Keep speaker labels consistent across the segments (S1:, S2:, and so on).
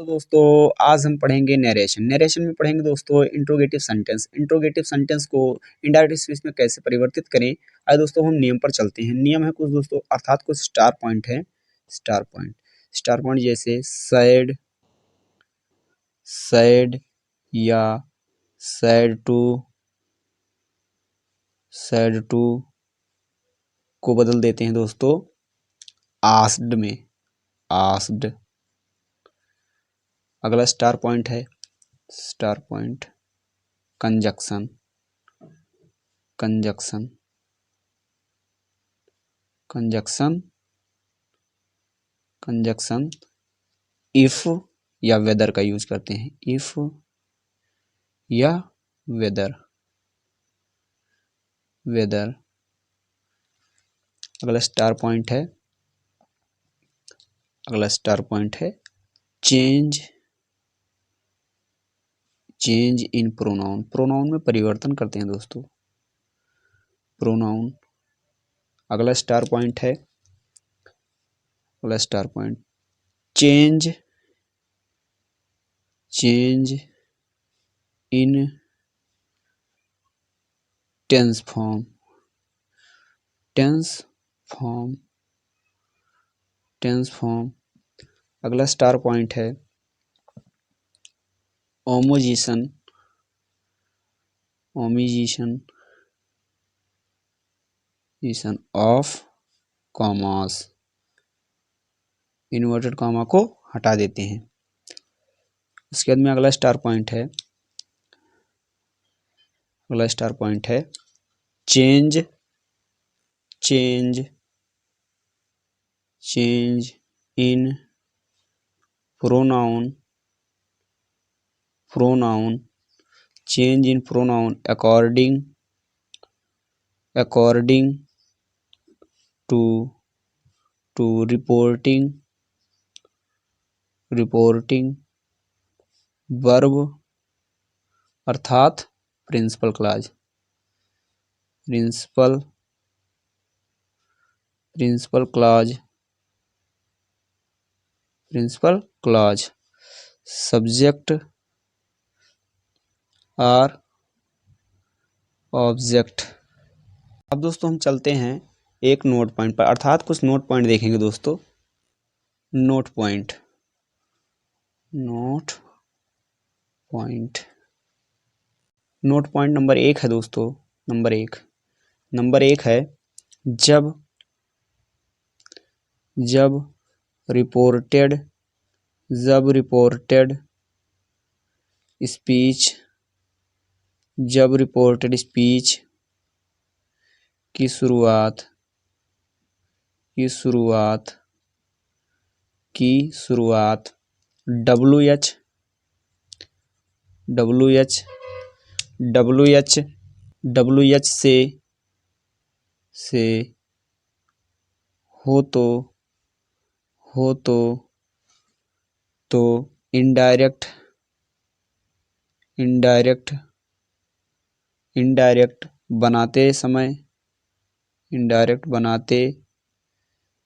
S1: तो दोस्तों आज हम पढ़ेंगे नरेशन। नरेशन में पढ़ेंगे दोस्तों इंट्रोगेटिव सेंटेंस। इंट्रोगेटिव सेंटेंस को इनडायरेक्ट स्पीच में कैसे परिवर्तित करें। आज दोस्तों हम नियम पर चलते हैं। नियम है कुछ दोस्तों, अर्थात कुछ स्टार पॉइंट है। स्टार पॉइंट जैसे सैड, सैड या सैड टू को बदल देते हैं दोस्तों आस्क्ड में, आस्क्ड। अगला स्टार पॉइंट है star point conjunction, conjunction, conjunction, conjunction if या वेदर का यूज करते हैं। इफ या वेदर, वेदर। अगला स्टार पॉइंट है, अगला स्टार पॉइंट है change, change in pronoun. Pronoun में परिवर्तन करते हैं दोस्तों, प्रोनाउन। अगला स्टार पॉइंट है, अगला star point change, change in tense form, tense form, tense form. अगला स्टार पॉइंट है omission, omission of commas. Inverted comma को हटा देते हैं। उसके बाद में अगला स्टार पॉइंट है, अगला स्टार पॉइंट है change, change, change in pronoun, pronoun, change in pronoun according, according to reporting, reporting verb अर्थात principal clause, principal, principal clause, principal clause subject और ऑब्जेक्ट। अब दोस्तों हम चलते हैं एक नोट पॉइंट पर, अर्थात कुछ नोट पॉइंट देखेंगे दोस्तों। Note point, note point, note point number 1 है दोस्तों, नंबर एक है जब, जब रिपोर्टेड, जब रिपोर्टेड स्पीच, जब रिपोर्टेड स्पीच की शुरुआत, की शुरुआत, की शुरुआत WH, WH, WH, WH से हो तो इनडायरेक्ट, इनडायरेक्ट, इनडायरेक्ट बनाते समय, इनडायरेक्ट बनाते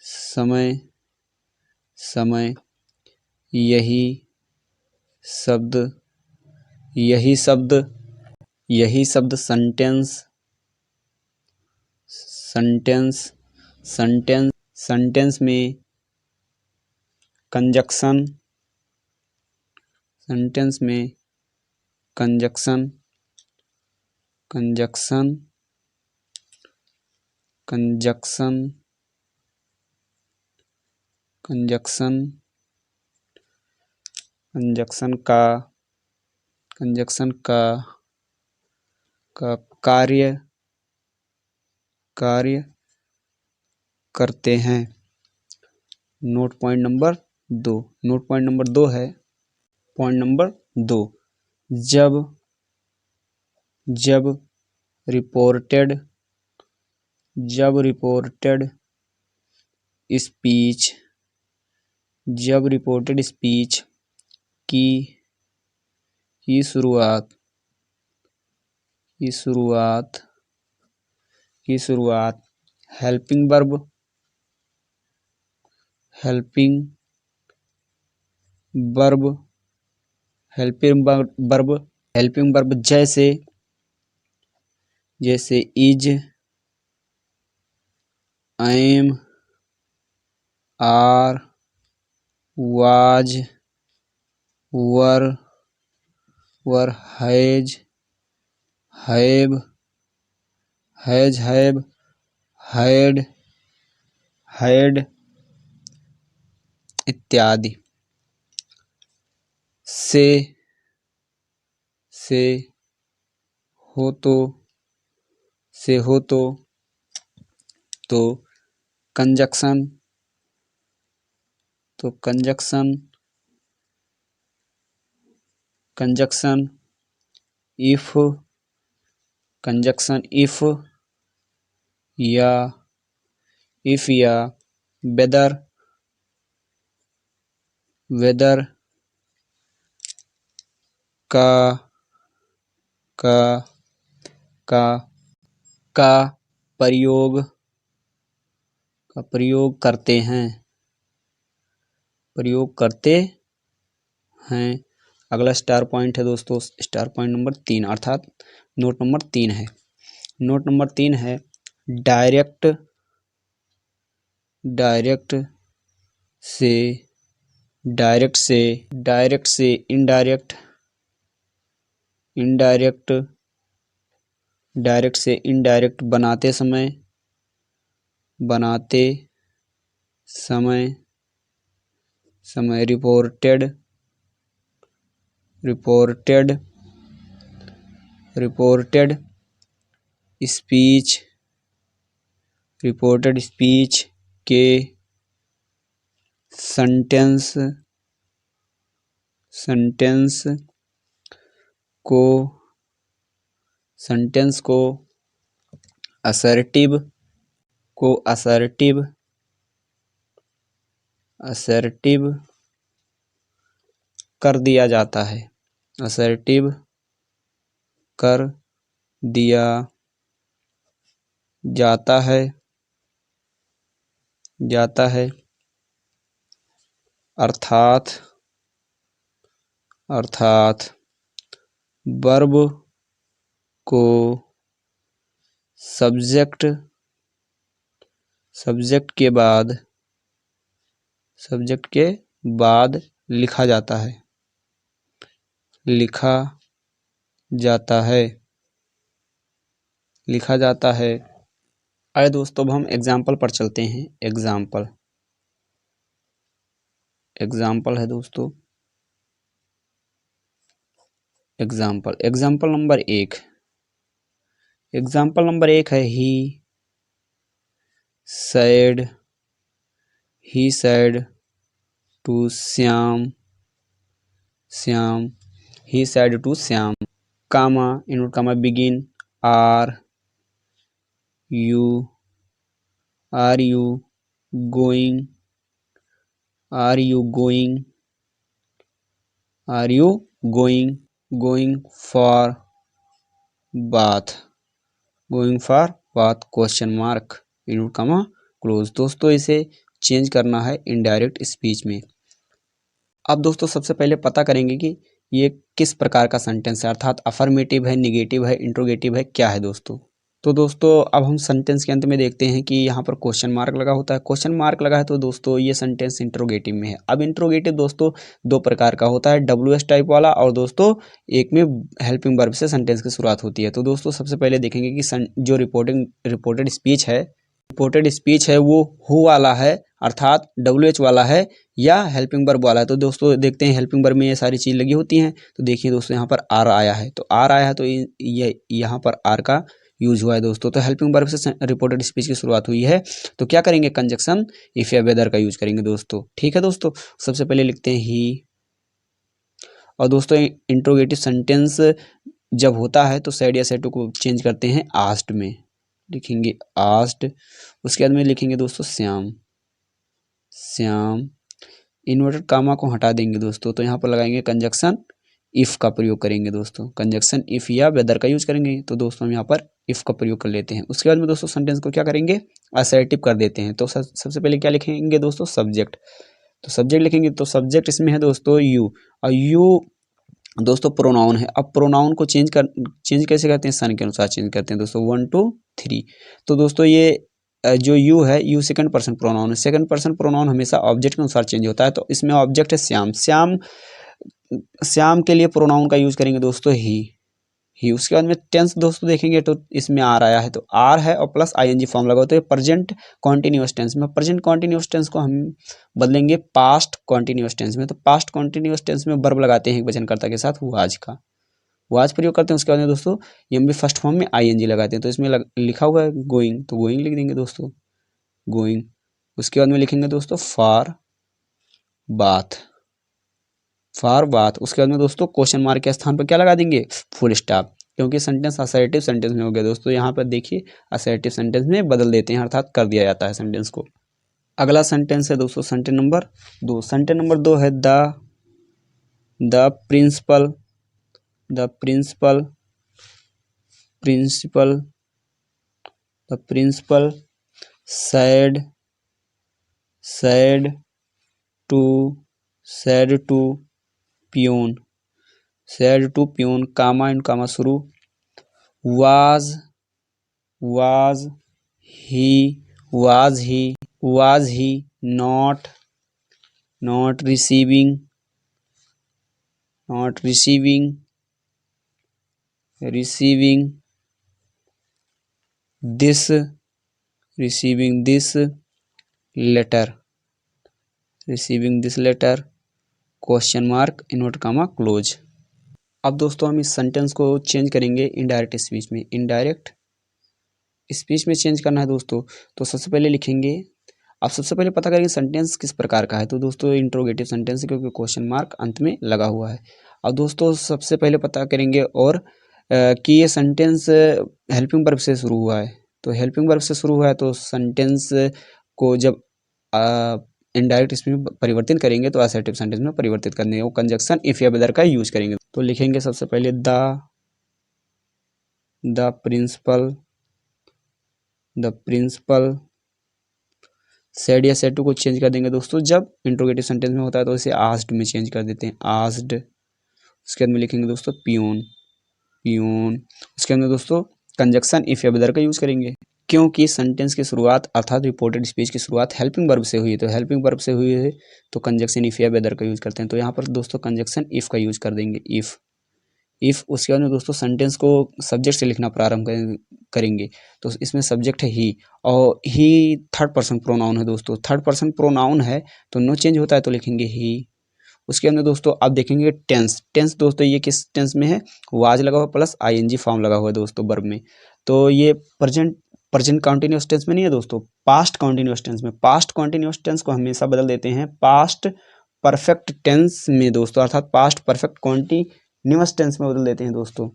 S1: समय, समय यही शब्द, यही शब्द, यही शब्द सेंटेंस, सेंटेंस, सेंटेंस, सेंटेंस में कंजक्शन, सेंटेंस में conjunction, conjunction, conjunction, conjunction, conjunction का, कंजक्शन का कार्य, कार्य करते हैं। Note point number 2, note point number 2 है, पॉइंट नंबर 2 जब, जब रिपोर्टेड, जब रिपोर्टेड स्पीच, जब रिपोर्टेड स्पीच की शुरुआत, की शुरुआत, की शुरुआत helping verb, helping verb, helping verb जैसे is, am, are, was, were, has, have, have, had इत्यादि। से हो तो कंजक्शन, इफ, या वेदर का प्रयोग करते हैं। अगला स्टार पॉइंट है दोस्तों, स्टार पॉइंट नंबर 3 अर्थात नोट नंबर 3 है। नोट नंबर 3 है डायरेक्ट से इनडायरेक्ट, बनाते समय रिपोर्टेड स्पीच के सेंटेंस को असर्टिव कर दिया जाता है। अर्थात वर्ब को सब्जेक्ट के बाद लिखा जाता है। आइए दोस्तों अब हम एग्जाम्पल पर चलते हैं। एग्जाम्पल है दोस्तों, एग्जाम्पल नंबर 1 है he said to Shyam, comma invert comma begin, are you going for bath, question mark, invert comma close. दोस्तों इसे चेंज करना है इनडायरेक्ट स्पीच में। अब दोस्तों सबसे पहले पता करेंगे कि ये किस प्रकार का सेंटेंस है, अर्थात अफर्मेटिव है, निगेटिव है, इंट्रोगेटिव है, क्या है दोस्तों। तो दोस्तों अब हम सेंटेंस के अंत में देखते हैं कि यहाँ पर क्वेश्चन मार्क लगा होता है। क्वेश्चन मार्क लगा है तो दोस्तों ये सेंटेंस इंट्रोगेटिव में है। अब इंट्रोगेटिव दोस्तों दो प्रकार का होता है, WH टाइप वाला और दोस्तों एक में हेल्पिंग वर्ब से सेंटेंस की शुरुआत होती है। तो दोस्तों सबसे पहले देखेंगे कि जो रिपोर्टेड स्पीच है वो हु वाला है अर्थात WH वाला है या हेल्पिंग वर्ब वाला है। तो दोस्तों देखते हैं हेल्पिंग वर्ब में ये सारी चीज लगी होती हैं। तो देखिए दोस्तों यहाँ पर आर आया है, तो ये यहाँ पर आर का यूज हुआ है दोस्तों। तो हेल्पिंग वर्ब से रिपोर्टेड स्पीच की शुरुआत हुई है, तो क्या करेंगे, कंजक्शन इफ या वेदर का यूज करेंगे दोस्तों। ठीक है दोस्तों, सबसे पहले लिखते हैं ही। और दोस्तों इंट्रोगेटिव सेंटेंस जब होता है तो सैड या सैड टू को चेंज करते हैं आस्क्ड में, लिखेंगे आस्क्ड। उसके बाद में लिखेंगे दोस्तों श्याम, इन्वर्टेड कामा को हटा देंगे दोस्तों, तो यहाँ पर लगाएंगे कंजक्शन इफ का प्रयोग करेंगे दोस्तों। कंजक्शन इफ या वेदर का यूज करेंगे, तो दोस्तों हम यहाँ पर इफ का प्रयोग कर लेते हैं। उसके बाद में दोस्तों सेंटेंस को क्या करेंगे, असर्टिव कर देते हैं। तो सबसे पहले क्या लिखेंगे दोस्तों, सब्जेक्ट। तो सब्जेक्ट लिखेंगे तो सब्जेक्ट इसमें है दोस्तों यू, और यू दोस्तों प्रोनाउन है। अब प्रोनाउन को चेंज कैसे करते हैं, सन के अनुसार चेंज करते हैं दोस्तों, 1 2 3। तो दोस्तों ये जो यू है, यू सेकंड पर्सन प्रोनाउन है। सेकंड पर्सन प्रोनाउन हमेशा ऑब्जेक्ट के अनुसार चेंज होता है, तो इसमें ऑब्जेक्ट है श्याम। श्याम, श्याम के लिए प्रोनाउन का यूज करेंगे दोस्तों ही। उसके बाद में टेंस दोस्तों देखेंगे तो इसमें आर आया है, तो आर है और प्लस आईएनजी फॉर्म लगा, तो ये प्रेजेंट कॉन्टिन्यूअस टेंस में। प्रेजेंट कॉन्टिन्यूअस टेंस को हम बदलेंगे पास्ट कॉन्टिन्यूअस टेंस में। तो पास्ट कॉन्टिन्यूअस टेंस में वर्ब लगाते हैं एक वचनकर्ता के साथ वाज का, वाज प्रयोग करते हैं। उसके बाद में दोस्तों ये हम भी फर्स्ट फॉर्म में आईएनजी लगाते हैं, तो इसमें लिखा हुआ है गोइंग, तो गोइंग लिख देंगे दोस्तों, गोइंग। उसके बाद में लिखेंगे दोस्तों फॉर बाथ, फॉर बाथ। उसके बाद में दोस्तों क्वेश्चन मार्क के स्थान पर क्या लगा देंगे, फुल स्टॉप, क्योंकि सेंटेंस असर्टिव सेंटेंस में हो गया दोस्तों। यहाँ पर देखिए असर्टिव सेंटेंस में बदल देते हैं, अर्थात कर दिया जाता है सेंटेंस को। अगला सेंटेंस है दोस्तों सेंटेंस नंबर 2। सेंटेंस नंबर 2 है the principal, the principal, principal, the principal said, said to, said to peon, said to peon, comma in comma शुरू, was, was he, was he, was he not, not receiving, not receiving, receiving this, receiving this letter, receiving this letter, question mark invert comma close. अब दोस्तों हम इस sentence को change करेंगे indirect speech में। Indirect speech में change करना है दोस्तों, तो सबसे पहले लिखेंगे, आप सबसे पहले पता करेंगे सेंटेंस किस प्रकार का है। तो दोस्तों इंट्रोगेटिव सेंटेंस, क्योंकि क्वेश्चन मार्क अंत में लगा हुआ है। अब दोस्तों सबसे पहले पता करेंगे और कि ये सेंटेंस हेल्पिंग वर्ब से शुरू हुआ है। तो हेल्पिंग वर्ब से शुरू हुआ है, तो सेंटेंस को जब इनडायरेक्ट स्पीच में परिवर्तित करेंगे तो असर्टिव सेंटेंस में परिवर्तित करने वो कंजक्शन इफ या वेदर का यूज करेंगे। तो लिखेंगे सबसे पहले the principal, the principal said या सेड टू को चेंज कर देंगे दोस्तों, जब इंट्रोगेटिव सेंटेंस में होता है तो इसे आस्क्ड में चेंज कर देते हैं, आस्क्ड। उसके बाद में लिखेंगे दोस्तों पियोन, पियोन। उसके अंदर दोस्तों कंजक्शन इफ या वेदर का यूज करेंगे, क्योंकि सेंटेंस की शुरुआत अर्थात रिपोर्टेड स्पीच की शुरुआत हेल्पिंग वर्ब से हुई है। तो हेल्पिंग वर्ब से हुई है तो कंजक्शन इफ या वेदर का यूज करते हैं। तो यहाँ पर दोस्तों कंजक्शन इफ का यूज कर देंगे, इफ, इफ। उसके बाद में दोस्तों सेंटेंस को सब्जेक्ट से लिखना प्रारंभ करेंगे, तो इसमें सब्जेक्ट है ही, और ही थर्ड पर्सन प्रोनाउन है दोस्तों। थर्ड पर्सन प्रोनाउन है तो नो चेंज होता है, तो लिखेंगे ही। उसके अंदर दोस्तों आप देखेंगे टेंस, टेंस दोस्तों ये किस टेंस में है, वाज लगा हुआ प्लस आईएनजी फॉर्म लगा हुआ है दोस्तों वर्ब में। तो ये प्रेजेंट कॉन्टिन्यूअस टेंस में नहीं है दोस्तों, पास्ट कॉन्टिन्यूअस टेंस में। पास्ट कॉन्टिन्यूअस टेंस को हमेशा बदल देते हैं पास्ट परफेक्ट टेंस में दोस्तों, अर्थात पास्ट परफेक्ट कॉन्टिन्यूअस टेंस में बदल देते हैं दोस्तों।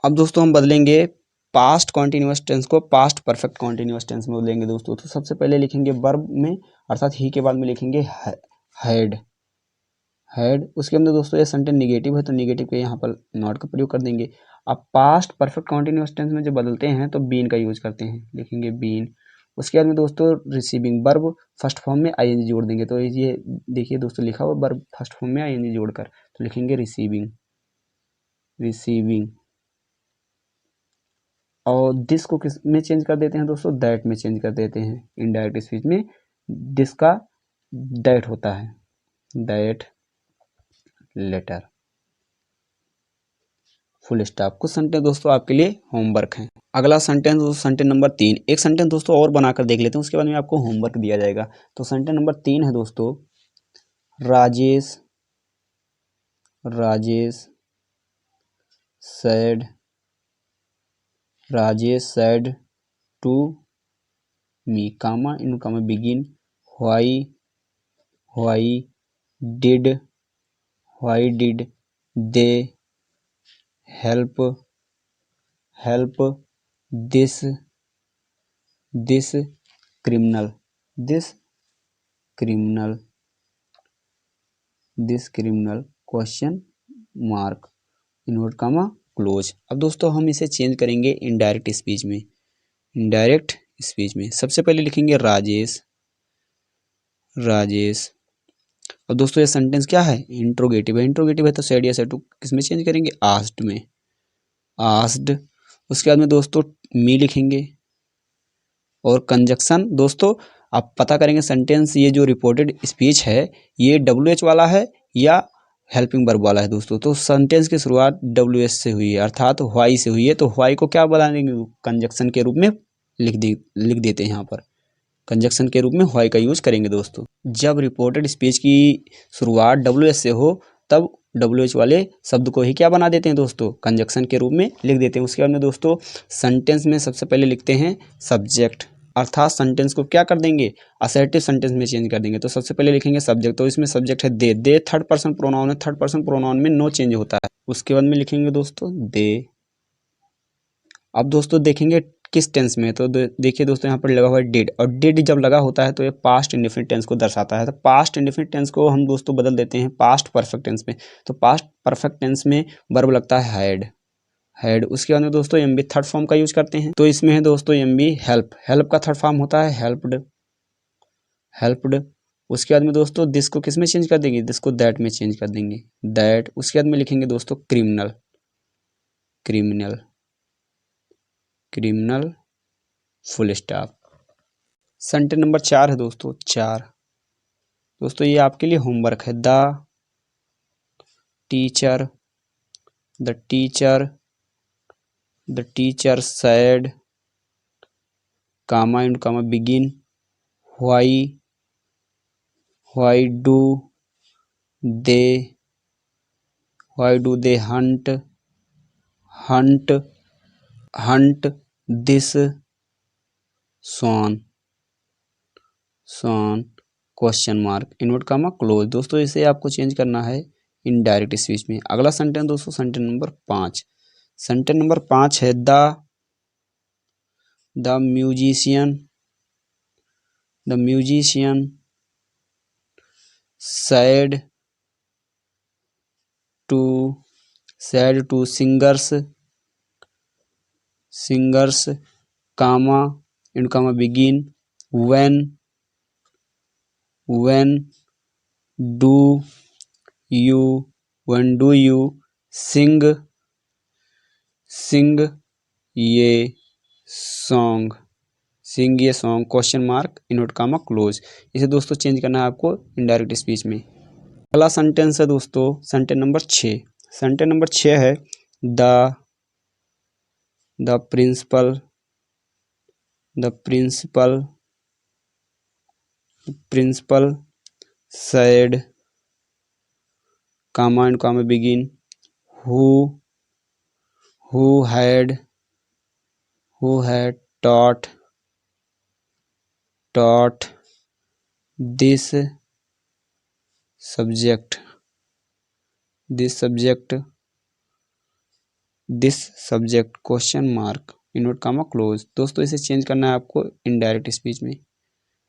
S1: अब दोस्तों हम बदलेंगे पास्ट कॉन्टिन्यूअस टेंस को पास्ट परफेक्ट कॉन्टिन्यूअस टेंस में बदलेंगे दोस्तों। तो सबसे पहले लिखेंगे वर्ब में, अर्थात ही के बाद में लिखेंगे हैड, हैड। उसके अंदर दोस्तों ये सेंटेंस निगेटिव है, तो निगेटिव के यहाँ पर नॉट का प्रयोग कर देंगे। अब पास्ट परफेक्ट कॉन्टिन्यूअस टेंस में जब बदलते हैं तो बीन का यूज करते हैं, लिखेंगे बीन। उसके बाद में दोस्तों रिसीविंग वर्ब फर्स्ट फॉर्म में आईएनजी जोड़ देंगे, तो ये देखिए दोस्तों लिखा हुआ वर्ब फर्स्ट फॉर्म में आईएनजी जोड़कर, तो लिखेंगे रिसीविंग, रिसीविंग। और दिस को किस में चेंज कर देते हैं दोस्तों, दैट में चेंज कर देते हैं। इनडायरेक्ट स्पीच में दिस का दैट होता है, दैट लेटर, फुल स्टॉप। कुछ सेंटेंस दोस्तों आपके लिए होमवर्क है। अगला सेंटेंस सेंटेंस नंबर 3। एक सेंटेंस दोस्तों और बनाकर देख लेते हैं, उसके बाद में आपको होमवर्क दिया जाएगा। तो सेंटेंस नंबर 3 है दोस्तों Rajesh, Rajesh said, Rajesh said to me, comma in comma begin, why did, why did they help, help this, this criminal, this criminal, this criminal, question mark invert comma close. अब दोस्तों हम इसे चेंज करेंगे इनडायरेक्ट स्पीच में। Indirect speech में सबसे पहले लिखेंगे राजेश, राजेश अब दोस्तों ये सेंटेंस क्या है, इंट्रोगेटिव है। इंट्रोगेटिव है तो सेड या सेड टू किस में चेंज करेंगे, आस्क्ड में, आस्क्ड। उसके बाद में दोस्तों मी लिखेंगे और कंजक्शन दोस्तों आप पता करेंगे सेंटेंस ये जो रिपोर्टेड स्पीच है ये WH वाला है या हेल्पिंग वर्ब वाला है दोस्तों। तो सेंटेंस की शुरुआत WH से हुई है अर्थात व्हाई से हुई है, तो व्हाई को क्या बना देंगे, कंजक्शन के रूप में लिख देते हैं। यहाँ पर कंजक्शन के रूप में व्हाई का यूज करेंगे दोस्तों। जब रिपोर्टेड स्पीच की शुरुआत WH से हो तब WH वाले शब्द को ही क्या बना देते हैं दोस्तों, कंजक्शन के रूप में लिख देते हैं। उसके बाद में दोस्तों सेंटेंस में सबसे पहले लिखते हैं सब्जेक्ट, अर्थात सेंटेंस को क्या कर देंगे, असर्टिव सेंटेंस में चेंज कर देंगे। तो सबसे पहले लिखेंगे सब्जेक्ट, तो इसमें सब्जेक्ट है दे, दे थर्ड पर्सन प्रोनाउन है, थर्ड पर्सन प्रोनाउन में नो चेंज होता है। उसके बाद में लिखेंगे दोस्तों दे। अब दोस्तों देखेंगे किस टेंस में, तो देखिए दोस्तों यहाँ पर लगा हुआ है डिड, और डिड जब लगा होता है तो ये पास्ट इंडेफिनिट टेंस को दर्शाता है। तो पास्ट इंडेफिनिट टेंस को हम दोस्तों बदल देते हैं पास्ट परफेक्ट टेंस में। तो पास्ट परफेक्ट टेंस में वर्ब लगता है हैड, हैड। उसके बाद में दोस्तों एम बी थर्ड फॉर्म का यूज करते हैं, तो इसमें है दोस्तों एम बी हेल्प, हेल्प का थर्ड फॉर्म होता है हेल्प्ड, हेल्प्ड। उसके बाद में दोस्तों दिस को किस में चेंज कर देंगे, दिस को दैट में चेंज कर देंगे, दैट। उसके बाद में लिखेंगे दोस्तों criminal, criminal, criminal full stop. Sentence number 4 है दोस्तों, 4 दोस्तों ये आपके लिए होमवर्क है। The teacher, the teacher, the teacher said, comma and comma begin, why do they, why do they hunt, hunt, hunt this son, son question mark invert comma close. दोस्तों इसे आपको चेंज करना है इनडायरेक्ट स्पीच में। अगला sentence दोस्तों sentence number 5, sentence number 5 है the musician, the musician said to singers, singers comma and comma begin when do you sing ये सॉन्ग, सिंग ये song question mark invert comma close. इसे दोस्तों change करना है आपको इनडायरेक्ट स्पीच में। अगला सेंटेंस है दोस्तों सेंटेंस नंबर 6, सेंटेंस नंबर 6 है the principal, the principal said comma and comma begin who had taught this subject, question mark invert comma close. दोस्तों इसे चेंज करना है आपको इनडायरेक्ट स्पीच में,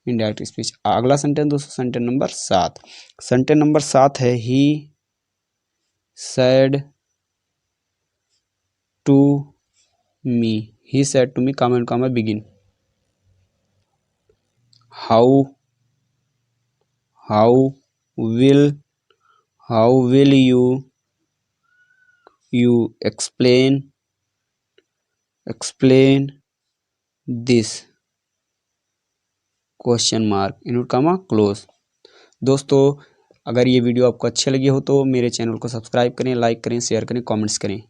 S1: इनडायरेक्ट स्पीच। अगला सेंटेंस दोस्तों सेंटेंस नंबर 7, सेंटेंस नंबर 7 है he said to me, he said to me comma and comma begin how will you explain this question mark invert comma close. दोस्तों अगर ये video आपको अच्छी लगी हो तो मेरे चैनल को सब्सक्राइब करें, लाइक करें, शेयर करें, कमेंट्स करें।